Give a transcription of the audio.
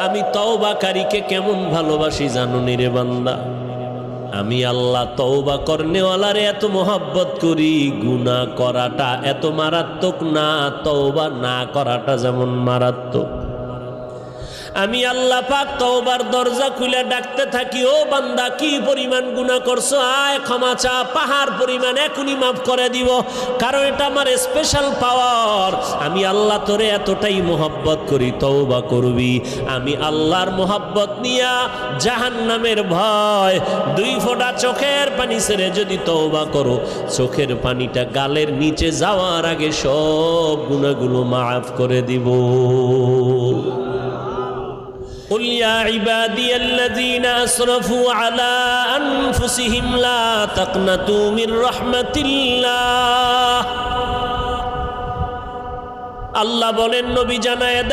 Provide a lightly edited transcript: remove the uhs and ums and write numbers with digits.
আমি তওবাকারীকে কেমন ভালোবাসি জানো নি রে বান্দা? আমি আল্লাহ তওবা করনেওয়ালারে এত মোহাব্বত করি, গুনাহ করাটা এত মারাত্মক না, তওবা না করাটা যেমন মারাত্মক। আমি আল্লাহ পাক তওবার দরজা খুলে ডাকতে থাকি, ও বান্দা কি পরিমাণ গুনাহ করছো, আয় ক্ষমা চা, পাহাড় পরিমাণ এখনই মাফ করে দিব। কারণ এটা আমার স্পেশাল পাওয়ার। আমি আল্লাহ তোরে এতটাই মোহাব্বত করি, তওবা করবি। আমি আল্লাহর মোহাব্বত নিয়া জাহান্নামের ভয়, 2 ফোঁটা চোখের পানি ছেড়ে যদি তওবা করো, চোখের পানিটা গালের নিচে যাওয়ার আগে সব গুনাহগুলো মাফ করে দিব। قل يا عبادي الذين أسرفوا على أنفسهم لا تقنطوا من رحمة الله। আল্লাহ বলেন, নবী জানায় দেন